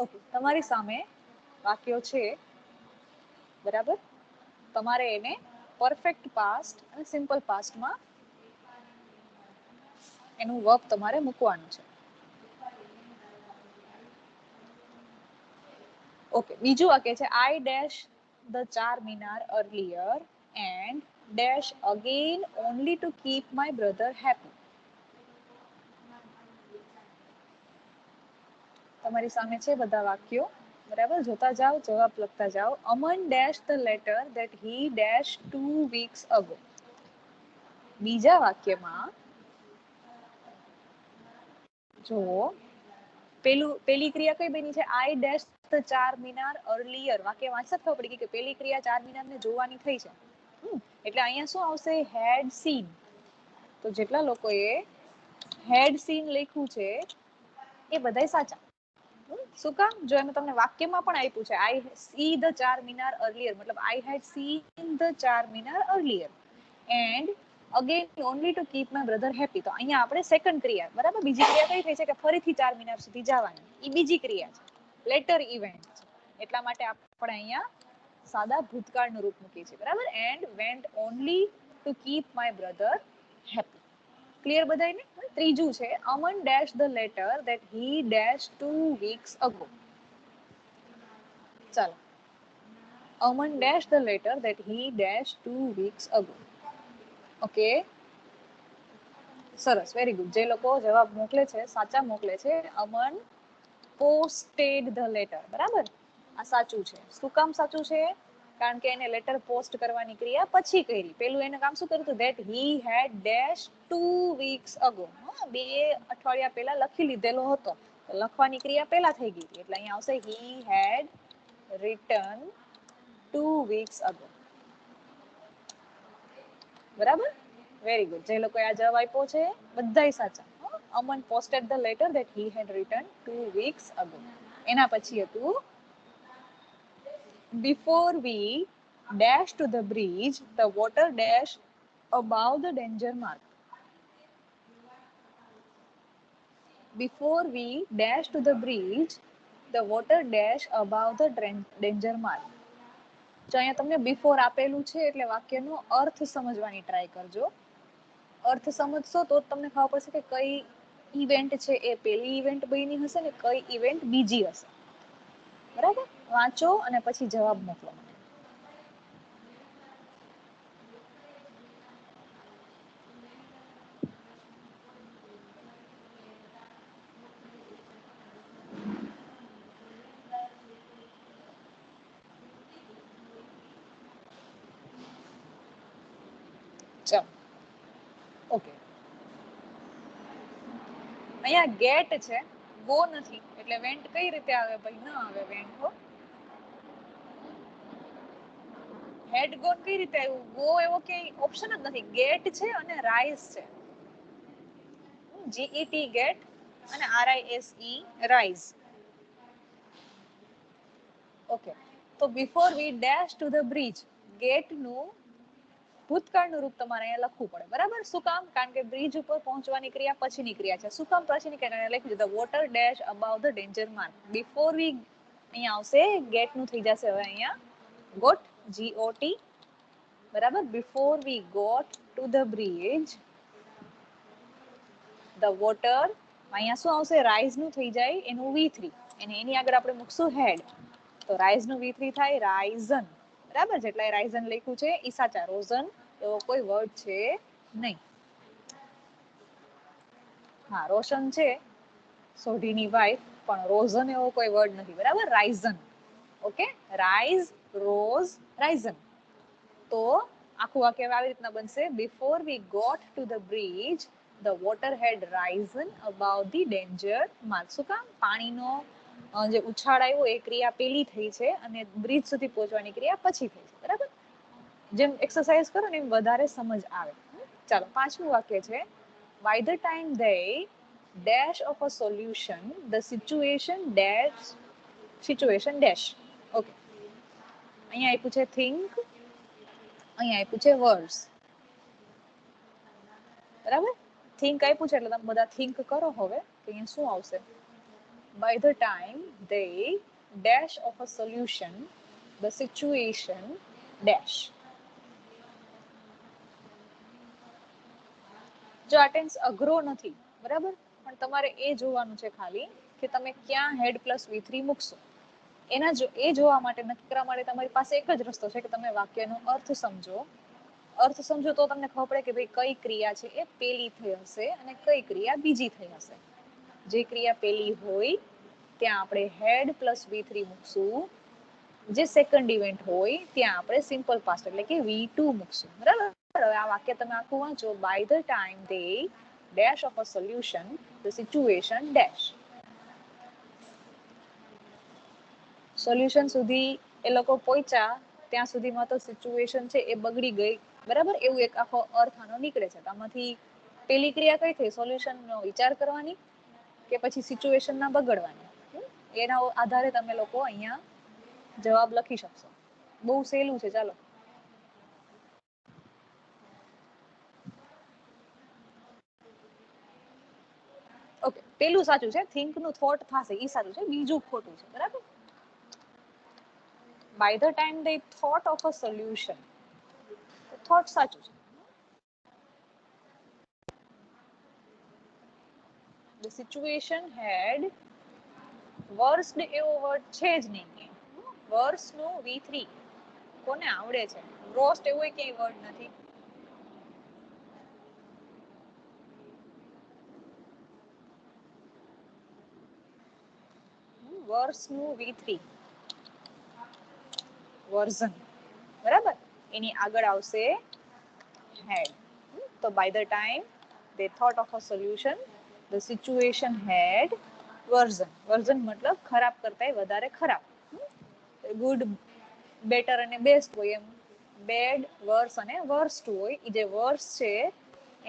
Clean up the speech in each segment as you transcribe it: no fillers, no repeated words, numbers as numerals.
Okay, તમારી સામે વાક્યો છે, બરાબર. તમારે એને પરફેક્ટ પાસ્ટ અને સિમ્પલ પાસ્ટમાં એનું વર્ક તમારે મૂકવાનું છે. ઓકે, બીજું વાક્ય છે આઈ dash the Charminar earlier and dash again only to keep my brother happy. તમારી સામે છે બધા વાક્યો, બરાબર. જોતા જાઓ, જવાબ લખતા જાઓ. Aman dash the letter that he dash 2 weeks ago. બીજા વાક્યમાં જો પેલી ક્રિયા કઈ બની છે? આઈ dash the Charminar earlier. વાક્ય વાંચતા ખબર પડી કે પેલી ક્રિયા ચાર મિનાર ને જોવાની થઈ છે. એટલે અહીંયા શું આવશે? Had seen. તો જેટલા લોકોએ હેડ સીન લખ્યું છે એ બધાય સાચા. શું કામ? જો એમાં તમને વાક્યમાં પણ આપ્યું છે I see the Charminar earlier, મતલબ આઈ had seen the Charminar earlier and again only to keep my brother happy. તો અહીંયા આપણે સેકન્ડ ક્રિયા, બરાબર. બીજી ક્રિયા કઈ થઈ છે કે ફરીથી ચાર મિનાર સુધી જવાની, એ બીજી ક્રિયા છે, લેટર ઇવેન્ટ છે. એટલા માટે આપણે અહીંયા સાદા ભૂતકાળનું રૂપ મૂકીએ છીએ, બરાબર. And went only to keep my brother happy. Clear બધાયને? ત્રીજું છે Aman dash the letter that he dash 2 weeks ago. ચાલો, Aman dash the letter that he dash 2 weeks ago. Okay, સરસ, વેરી ગુડ. જે લોકો જવાબ મોકલે છે, સાચા મોકલે છે. અમન પોસ્ટેડ ધ લેટર, બરાબર. આ સાચું છે. શું કામ સાચું છે? કારણ કે એને લેટર પોસ્ટ કરવાની ક્રિયા પછી કરી. પેલું એને કામ શું કર્યું હતું? That he had dash 2 weeks અગો. 2 અઠવાડિયા પહેલા લખી લીધેલો હતો. લખવાની ક્રિયા પહેલા થઈ ગઈ હતી, એટલે અહીંયા આવશે he had return 2 weeks ago. બરાબર, વેરી ગુડ. જે લોકોએ આ જવાબ આપ્યો છે બધાય સાચા. Aman posted the letter that he had return 2 weeks ago. એના પછી હતું before we dash to the bridge the water dash above the danger mark. Before we dash to the bridge the water dash above the danger mark. જો અહીંયા તમને before આપેલું છે એટલે વાક્યનો અર્થ સમજવાની ટ્રાય કરજો. અર્થ સમજશો તો તમને ખબર પડશે કે કઈ ઇવેન્ટ છે એ પેલી ઇવેન્ટ બની હશે ને કઈ ઇવેન્ટ બીજી હશે. બરાબર, વાંચો અને પછી જવાબ મોકલો. ચાલો, ઓકે. અહીંયા ગેટ છે, ગો નથી, એટલે વેન્ટ કઈ રીતે આવે ભાઈ? ન આવે વેન્ટ. હો, હેડ ગોન કઈ રીતે આવ્યું? ગો એવો કે ઓપ્શન જ નથી. ગેટ છે અને રાઈઝ છે. જીઈટી ગેટ અને આરઆઈએસઈ રાઈઝ. ઓકે, તો before we dash to the bridge, get નું ભૂતકાળનું રૂપ તમારે અહીંયા લખવું પડે, બરાબર. શું કામ? કારણ કે બ્રિજ ઉપર પહોંચવાની ક્રિયા પછીની ક્રિયા છે. શું કામ પછીની ક્રિયા? લખી દીધું water dash about the danger mark. Before we અહીંયા આવશે ગેટ નું થઈ જશે હવે અહીંયા ગોટ, જીઓટી, બરાબર. Before we got to the bridge the water, અહીંયા શું આવશે? રાઇઝ નું થઈ જાય એનું V3, અને એની આગળ આપણે મૂકશું હેડ, તો રાઇઝ નું V3 થાય રાઇઝન, બરાબર. જેટલા રાઇઝન લખ્યું છે એ સાચા. રોઝન એવો કોઈ વર્ડ છે નહીં. હા, રોશન છે સોઢીની વાઈફ, પણ રોઝન એવો કોઈ વર્ડ નથી, બરાબર. Risen. Okay, rise, rose, risen. તો આખું વાક્ય આવી રીતના બનશે. Before we got to the bridge the water had risen about the danger mark. શું કામ? પાણીનો જે ઉછાળ આવ્યો એ ક્રિયા પેલી થઈ છે અને બ્રિજ સુધી પહોંચવાની ક્રિયા પછી થઈ છે, બરાબર. જેમ એક્સરસાઇઝ કરો ને એમ વધારે સમજ આવે. ચાલો, પાંચમું વાક્ય છે by the time they dash of a solution the situation dash. Okay, અહીંયા આપ્યું છે think, અહીંયા આપ્યું છે વર્ડ્સ, બરાબર. થિંક આપ્યું છે એટલે તમે બધા થિંક કરો હવે કે અહીંયા શું આવશે. by the time they dash of a solution the situation dash. જો આ ટેન્સ અઘરો નથી, બરાબર, પણ તમારે એ જોવાનું છે ખાલી કે તમે ક્યાં હેડ પ્લસ V3 મૂકશો. એ જોવા માટે, નક્કી કરવા માટે તમારી પાસે એક જ રસ્તો છે કે તમે વાક્યનો અર્થ સમજો. અર્થ સમજો તો તમને ખબર પડે કે ભાઈ કઈ ક્રિયા છે એ પેલી થઈ હશે અને કઈ ક્રિયા બીજી થઈ હશે. જે ક્રિયા પેલી હોય ત્યાં આપણે હેડ પ્લસ V3 મૂકશું. જે સેકન્ડ ઇવેન્ટ હોય ત્યાં આપણે સિમ્પલ પાસ્ટ એટલે કે V2 મૂકશું. બરાબર. હવે આ વાક્ય તમે આખું વાંચો. By the time they dash of a solution the situation dash. Solution સુધી એ લોકો પહોંચ્યા ત્યાં સુધીમાં તો સિચ્યુએશન છે એ બગડી ગઈ. બરાબર. એવું એક આખો અર્થ આનો નીકળે છે. આમાંથી પેલી ક્રિયા કઈ થઈ? સોલ્યુશનનો વિચાર કરવાની કે પછી સિચ્યુએશનના બગડવાની? એના આધારે તમે લોકો અહીંયા જવાબ લખી શકશો. બહુ સહેલું છે. ચાલો. ઓકે, પેલું સાચું છે. થિંક નું થોટ થશે એ સાચું છે. બીજું ખોટું છે. બરાબર. by the time they thought of a solution, thought સાચું છે. the situation had worst એવો વર્ડ છે જ નહીં. વર્સ નું V3 કોને આવડે છે? રોસ્ટ એવો ક્યાંય વર્ડ નથી. વર્સ નું V3 વર્ઝન, બરાબર. એની આગળ આવશે had. તો by the time they thought of a solution the situation had version. Version મતલબ ખરાબ કરતા વધારે ખરાબ. ગુડ, બેટર અને બેસ્ટ હોય એમ બેડ, વર્સ અને વર્સ્ટ હોય. એ જે વર્સ છે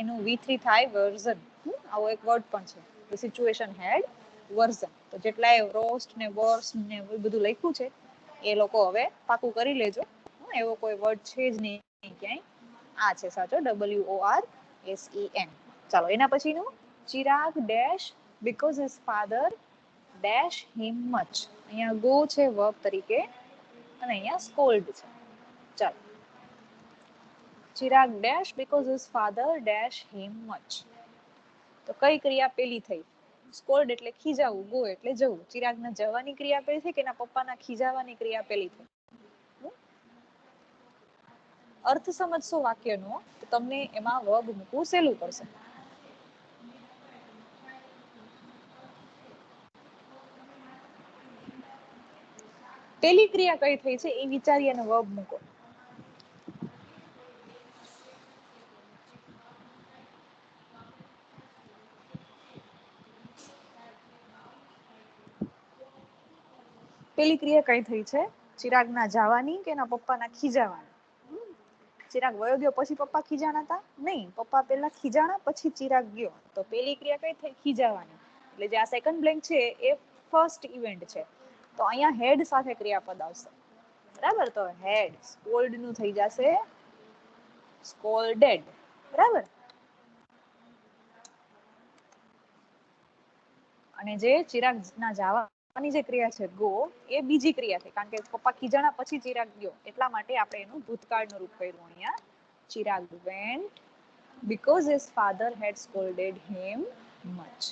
એનું V3 થાય વર્ઝન. આવો એક વર્ડ પણ છે. the situation had version. તો જેટલાય રોસ્ટ ને વર્સ્ટ ને બધું લખ્યું છે એ લોકો હવે પાકું કરી લેજો. એવો કોઈ વર્ડ છે જ નહીં ક્યાંય. આ છે સાચો, WORSEN. ચાલો, એના પછીનું Chirag dash because his father dash him much. અહીંયા ગો છે વર્બ તરીકે અને અહીંયા સ્કોલ્ડ છે. ચાલો, Chirag dash because his father dash him much. તો કઈ ક્રિયા પેલી થઈ? સ્કોલ્ડ એટલે ખીજાવું, ગો એટલે જવું. ચિરાગના જવાની ક્રિયા પેલી થઈ કે એના પપ્પાના ખીજાવાની ક્રિયા પેલી થઈ? અર્થ સમજશો વાક્યનો તો તમને એમાં વર્બ મૂકવું સહેલું પડશે. પેલી ક્રિયા કઈ થઈ છે એ વિચારી અને વર્બ મૂકો. પેલી ક્રિયા કઈ થઈ છે? ચિરાગના જવાની કે એના પપ્પાના ખીજાવાની? ચિરાગ વયો ગયો પછી પપ્પા ખીજાણા હતા? નહીં, પપ્પા પહેલા ખીજાણા પછી ચિરાગ ગયો. તો પેલી ક્રિયા કઈ થઈ? ખીજાવાની. એટલે જે આ સેકન્ડ બ્લેન્ક છે એ ફર્સ્ટ ઇવેન્ટ છે. તો અહીંયા હેડ સાથે ક્રિયાપદ આવશે. બરાબર. તો હેડ સ્કોલ્ડ નું થઈ જશે સ્કોલ્ડેડ. બરાબર. અને જે ચિરાગના જવાની જે ક્રિયા છે ગો, એ બીજી ક્રિયા છે. કારણ કે પપ્પા ખીજાણા પછી ચિરાગ ગયો એટલા માટે આપણે એનું ભૂતકાળનું રૂપ કર્યું અહીંયા. Chirag vent because his father had scolded him much.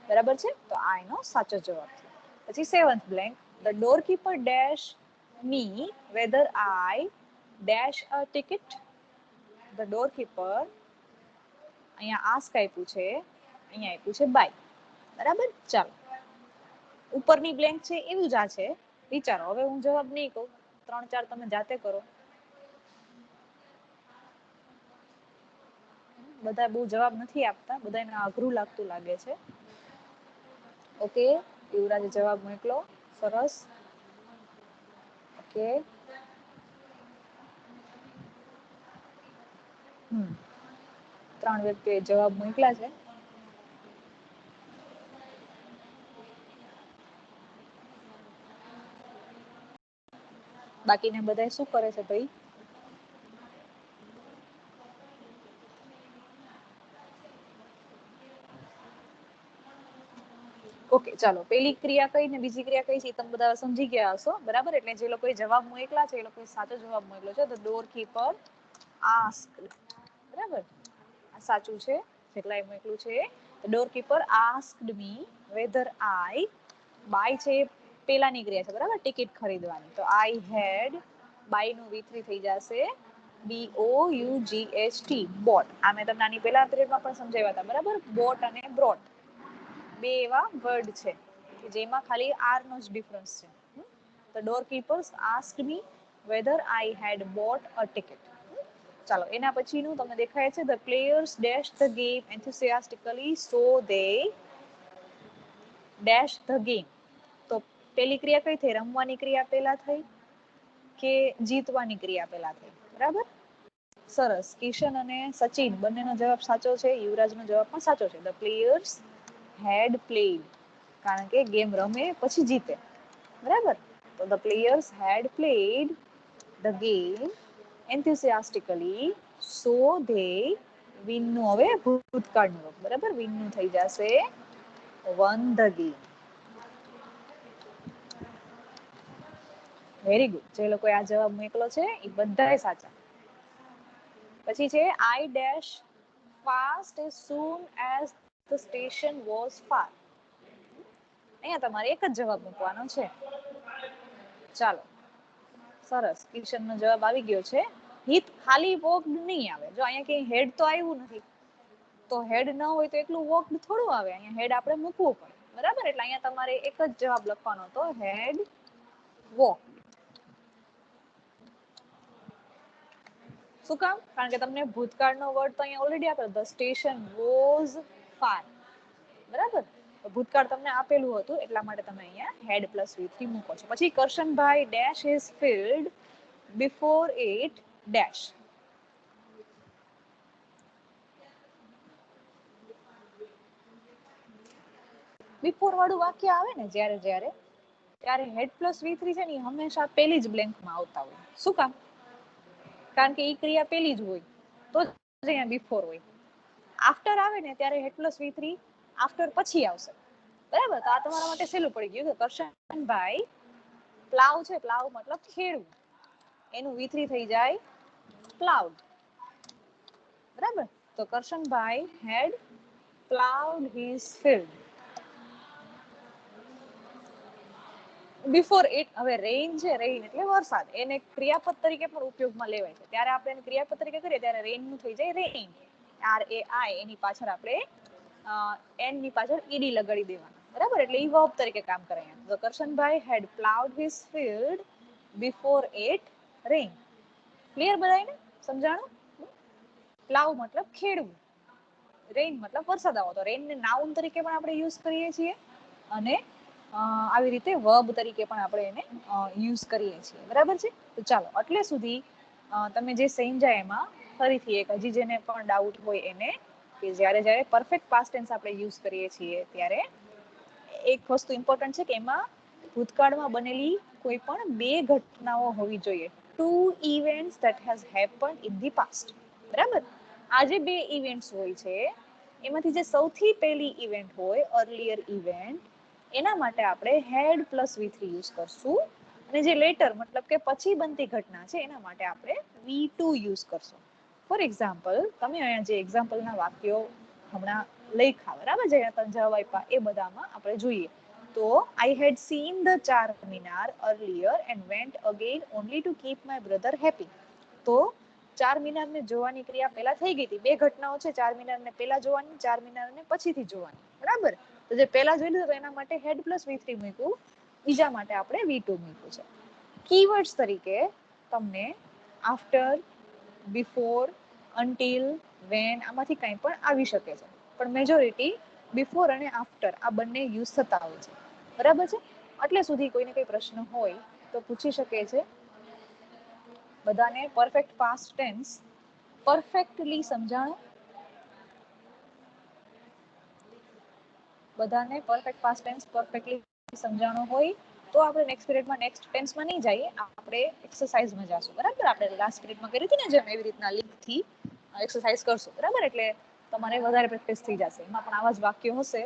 બરાબર છે. તો આ એનો સાચો જવાબ છે. પછી seventh blank. the doorkeeper dash me whether I dash a ticket. the doorkeeper અહીંયા આસ્ક આપ્યું છે, અહીંયા આપ્યું છે બાય. બરાબર. ચાલો, ઉપરની બ્લેન્ક છે એવું જ આ છે. વિચારો. હવે હું જવાબ નહીં કહું, 3-4 તમે જાતે કરો. બધા બહુ જવાબ નથી આપતા, બધાને અઘરું લાગતું લાગે છે. ઓકે, યુવરાજે જવાબ મોકલો. સરસ. ઓકે. 3 વ્યક્તિએ જવાબ મોકલા છે. બાકીને બધા શું કરે છે ભાઈ? ઓકે, ચાલો પેલી ક્રિયા કઈ ને બીજી ક્રિયા કઈ છે તમે બધા સમજી ગયા હશો, બરાબર? એટલે જે લોકોએ જવાબ મોકલા છે એ લોકોએ સાચો જવાબ મોકલ્યો છે. ધ ડોર કીપર આસ્ક્ડ, બરાબર? આ સાચું છે. જેટલાએ મોકલ્યું છે the door keeper asked me whether I, by છે પેલાની ક્રિયા છે, બરાબર? ટિકિટ ખરીદવાની. તો આઈ હેડ, બાય નું V3 થઈ જશે BOUGHT, બોટ. આ મેં તમને આની પહેલા પીરિયડમાં પણ સમજાવ્યા હતા, બરાબર? બોટ અને બ્રોટ બે એવા વર્ડ છે કે જેમાં ખાલી આર નો જ ડિફરન્સ છે. The door keepers asked me whether I had bought a ticket. ચાલો, એના પછીનું તમને દેખાય છે the players dash the game enthusiastically so they dash the game. તો પેલી ક્રિયા કઈ થઈ? રમવાની ક્રિયા પહેલા થઈ કે જીતવાની ક્રિયા પહેલા થઈ? બરાબર, સરસ. કિશન અને સચિન બંનેનો જવાબ સાચો છે. યુવરાજનો જવાબ પણ સાચો છે. ધ પ્લેયર્સ હેડ પ્લેડ, કારણ કે ગેમ રમે પછી જીતે, બરાબર? તો the players had played the game enthusiastically so they win નું હવે ભૂતકાળનું રૂપ, બરાબર? win નું થઈ જશે won the game. Very good. જે લોકોએ આ જવાબ મોકલો છે એ બધાય સાચા. પછી છે આઈ dash fast as soon as the station was far. અહીંયા તમારે એક જ જવાબ મૂકવાનો છે. ચાલો, સરસ. કિશનનો જવાબ આવી ગયો છે. હિત ખાલી વોકડ નહીં આવે. જો અહીંયા કઈ હેડ તો આવ્યું નથી, તો હેડ ન હોય તો એકલું વોકડ થોડું આવે. અહીંયા હેડ આપણે મૂકવું પડે, બરાબર? એટલે અહીંયા તમારે એક જ જવાબ લખવાનો હતો, હેડ વોક. શું કામ? કારણ કે તમને ભૂતકાળનો વર્ડ તો અહીંયા ઓલરેડી આપ્યો, ધ સ્ટેશન વોઝ ફાર, બરાબર? ભૂતકાળ તમને આપેલું હતું એટલા માટે તમે અહીંયા હેડ પ્લસ V3 મૂકો છો. પછી Karshanbhai dash is field before it dash. Before વાળું વાક્ય આવે ને જ્યારે ત્યારે હેડ પ્લસ V3 છે ને હંમેશા પેલી જ બ્લેન્કમાં આવતા હોય. શું કામ? કારણ કે એ ક્રિયા પેલી જ હોય તો જ અહીંયા બિફોર હોય. આફ્ટર આવે ને ત્યારે હેડ પ્લસ V3 આફ્ટર પછી આવશે, બરાબર? તો આ તમારા માટે સહેલું પડી ગયું કે કરશનભાઈ પ્લાવ છે, પ્લાવ મતલબ ખેડવું, એનું V3 થઈ જાય પ્લાઉડ, બરાબર? તો Karshanbhai had ploughed his field before it. હવે રેઇન છે, રેઇન એટલે વરસાદ, એને ક્રિયાપદ તરીકે પણ ઉપયોગમાં લેવાય છે. ત્યારે આપણે એને ક્રિયાપદ તરીકે કરીએ ત્યારે રેઇન નું થઈ જાય રેઇન, RAI. એની પાછળ આપણે એન ની પાછળ ઈડી લગાડી દેવાનું, બરાબર? એટલે ઈ વર્બ તરીકે કામ કરે. તો Karshanbhai had ploughed his field before it rain. Clear બધાને? સમજાણું? પ્લાવ મતલબ ખેડવું, રેઇન મતલબ વરસાદ આવો. તો રેઇન ને નાઉન તરીકે પણ આપણે યુઝ કરીએ છીએ અને આવી રીતે વર્બ તરીકે પણ આપણે એને યુઝ કરીએ છીએ, બરાબર છે? તો ચાલો, એટલે સુધી તમે જે સમજ્યા એમાં ફરીથી એક હજી જેને પણ ડાઉટ હોય એને, કે જ્યારે પરફેક્ટ પાસ્ટ ટેન્સ આપણે યુઝ કરીએ છીએ ત્યારે એક વસ્તુ ઇમ્પોર્ટન્ટ છે કે એમાં ભૂતકાળમાં બનેલી કોઈ પણ બે ઘટનાઓ હોવી જોઈએ. Two events that has happened in the past, બરાબર? આ જે બે ઇવેન્ટ્સ હોય છે એમાંથી જે સૌથી પહેલી ઇવેન્ટ હોય, અર્લિયર ઇવેન્ટ, એના માટે આપણે હેડ પ્લસ V3 યુઝ કરશું. અને જે લેટર મતલબ કે પછી બનતી ઘટના છે એના માટે આપણે V2 યુઝ કરશું. ફોર એક્ઝામ્પલ, તમે અહીંયા જે એક્ઝામ્પલના વાક્યો હમણાં લખ્યા, બરાબર? જે તમે જવાબ આપ્યા એ બધામાં આપણે જોઈએ તો I had seen the Charminar earlier and went again only to keep my brother happy. તો ચારમિનારને જોવાની ક્રિયા પહેલા થઈ ગઈ હતી. બે ઘટનાઓ છે, ચારમિનારને પહેલા જોવાની, ચારમિનારને પછીથી જોવાની, બરાબર? તો જે પહેલા જોઈ લીધું તો એના માટે હેડ પ્લસ V3 મૂક્યું, બીજા માટે આપણે V2 મૂક્યું છે. કીવર્ડ્સ તરીકે તમને આફ્ટર, બિફોર, અન્ટિલ, વેન આમાંથી કંઈ પણ આવી શકે છે, પણ મેજોરિટી બિફોર અને આફ્ટર આ બંને યુઝ થતા હોય છે, બરાબર છે? એટલે સુધી કોઈને કઈ પ્રશ્ન હોય તો પૂછી શકે છે. બધાને પરફેક્ટ પાસ્ટ ટેન્સ પરફેક્ટલી સમજાણું? બધાને પરફેક્ટ પાસ્ટ ટેન્સ પરફેક્ટલી સમજાણો હોય તો આપણે નેક્સ્ટ પીરિયડમાં નેક્સ્ટ ટેન્સમાં નહીં જઈએ, આપણે એક્સરસાઇઝમાં જઈશું, બરાબર? આપણે લાસ્ટ પીરિયડમાં કરી હતી ને જેમ એવી રીતના લિંકથી એક્સરસાઇઝ કરશું, બરાબર? એટલે તમારે વધારે પ્રેક્ટિસ થઈ જશે. એમાં પણ આવા જ વાક્યો હશે.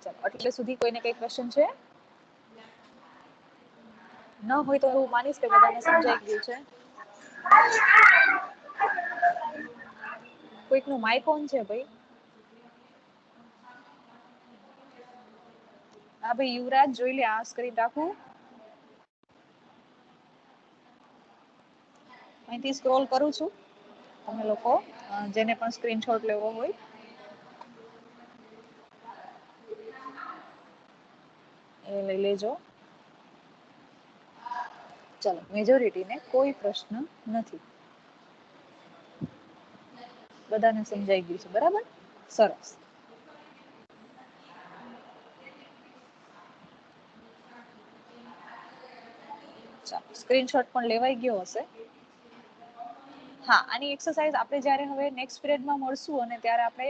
ચાલો એટલે સુધી કોઈને કઈ ક્વેશ્ચન છે? ન હોય તો હું માનીશ કે બધાને સમજાઈ ગયું છે. કોઈકનું માઇક ઓન છે ભાઈ? હા ભાઈ યુવરાજ જોઈ લે, આ સ્ક્રીન રાખું. અહીંથી સ્ક્રોલ કરું છું. તમે લોકો જેને પણ સ્ક્રીનશોટ લેવો હોય એ લઈ લેજો. ચલો મેજોરિટીને કોઈ પ્રશ્ન નથી. બધાને સમજાઈ ગયું છે બરાબર? સરસ. ચાલો સ્ક્રીનશોટ પણ લેવાઈ ગયો હશે. હા, આની એક્સરસાઇઝ આપણે જ્યારે હવે નેક્સ્ટ પિરિયડમાં મળશું અને ત્યારે આપણે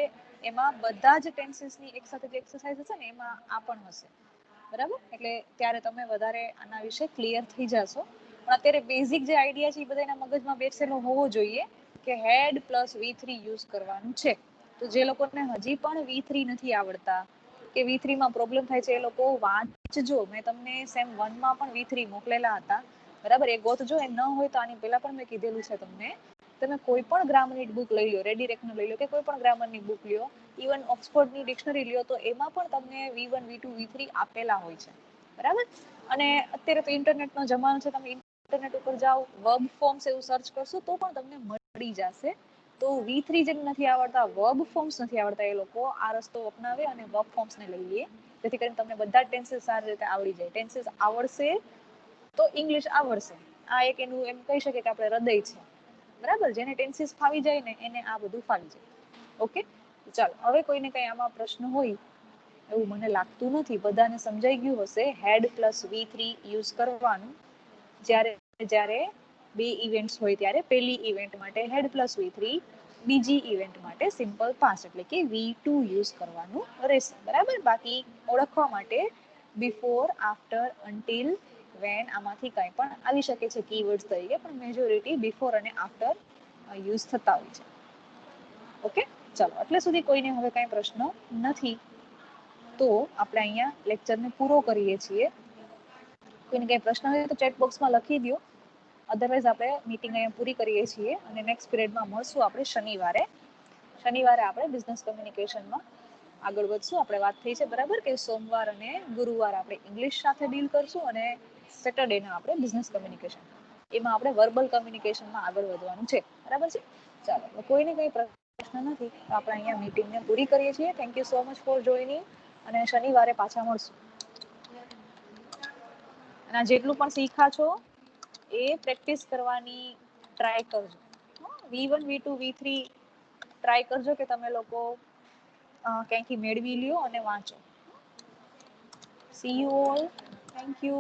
એમાં બધા જ ટેન્સીસની એક સાથે જે એક્સરસાઇઝ હશે ને એમાં આ પણ હશે. બરાબર? એટલે ત્યારે તમે વધારે આના વિશે ક્લિયર થઈ જશો. પણ અત્યારે બેઝિક જે આઈડિયા છે એ બધાના મગજમાં બેસેલો હોવો જોઈએ કે હેડ પ્લસ V3 યુઝ કરવાનું છે. તો જે લોકોને હજી પણ V3 નથી આવડતા કે V3 માં પ્રોબ્લેમ થાય છે એ લોકો વાંચજો. મેં તમને સેમ 1 માં પણ V3 મોકલેલા હતા. બરાબર? એ ગોતજો. એ ન હોય તો આની પહેલા પણ મેં કીધેલું છે તમને. તમે કોઈ પણ ગ્રામરની બુક લઈ લો, રેડીરેકનું લઈ લો કે કોઈ પણ ગ્રામરની બુક લ્યો, ઇવન ઓક્સફોર્ડની ડિક્શનરી લ્યો તો એમાં પણ તમને V1, V2, V3 આપેલા હોય છે. બરાબર? અને અત્યારે તો ઇન્ટરનેટનો જમાનો છે. તમે ઇન્ટરનેટ ઉપર જાઓ, વર્બ ફોર્મ્સ એવું સર્ચ કરશો તો પણ તમને મળી જશે. તો V3 જેમ નથી આવડતા, વર્બ ફોર્મ્સ નથી આવડતા, એ લોકો આ રસ્તો અપનાવે અને વર્બ ફોર્મ્સને લઈ લે. જેથી કરીને તમને બધા ટેન્સીસ સારી રીતે આવડી જાય. ટેન્સીસ આવડશે તો ઇંગ્લિશ આવડશે. આ એક એનું એમ કહી શકે કે આપણે હૃદય છે. બરાબર? જેને ટેન્સીસ ફાવી જાય ને એને આ બધું ફાવી જાય. ઓકે? ચાલો હવે કોઈને કઈ આમાં પ્રશ્ન હોય એવું મને લાગતું નથી. બધાને સમજાઈ ગયું હશે. હેડ પ્લસ V3 યુઝ કરવાનું જ્યારે બે ઇવેન્ટ્સ હોય ત્યારે. પહેલી ઇવેન્ટ માટે હેડ પ્લસ V3, બીજી ઇવેન્ટ માટે સિમ્પલ પાસ્ટ એટલે કે V2 યુઝ કરવાનું રહેશે. બરાબર? બાકી ઓળખવા માટે બિફોર, આફ્ટર, અન્ટિલ, વેન આમાંથી કંઈ પણ આવી શકે છે કીવર્ડ્સ તરીકે, પણ મેજોરિટી બિફોર અને આફ્ટર યુઝ થતા હોય છે. ઓકે? ચાલો એટલે સુધી કોઈને હવે કઈ પ્રશ્ન નથી તો આપણે અહીંયા લેક્ચરને પૂરો કરીએ છીએ. કોઈને કઈ પ્રશ્ન હોય તો ચેટ બોક્સમાં લખી દો. અધરવાઇઝ આપણે મીટિંગ અહીંયા પૂરી કરીએ છીએ અને નેક્સ્ટ પિરિયડમાં મળશું આપણે શનિવારે. શનિવારે આપણે બિઝનેસ કમ્યુનિકેશનમાં આગળ વધશું. આપણે વાત થઈ છે બરાબર કે સોમવાર અને ગુરુવાર આપણે ઇંગ્લિશ સાથે ડીલ કરશું અને સેટરડેના આપણે બિઝનેસ કમ્યુનિકેશન. એમાં આપણે વર્બલ કમ્યુનિકેશનમાં આગળ વધવાનું છે. બરાબર છે? ચાલો કોઈને કઈ પ્રશ્ન નથી તો આપણે અહીંયા મીટિંગને પૂરી કરીએ છીએ. Thank you so much for joining અને શનિવારે પાછા મળશું. અને જેટલું પણ શીખ્યા છો એ પ્રેક્ટિસ કરવાની ટ્રાય કરજો. V1, V2, V3 ટ્રાય કરજો કે તમે લોકો ક્યાંયથી મેળવી લ્યો અને વાંચો. See you all. Thank you.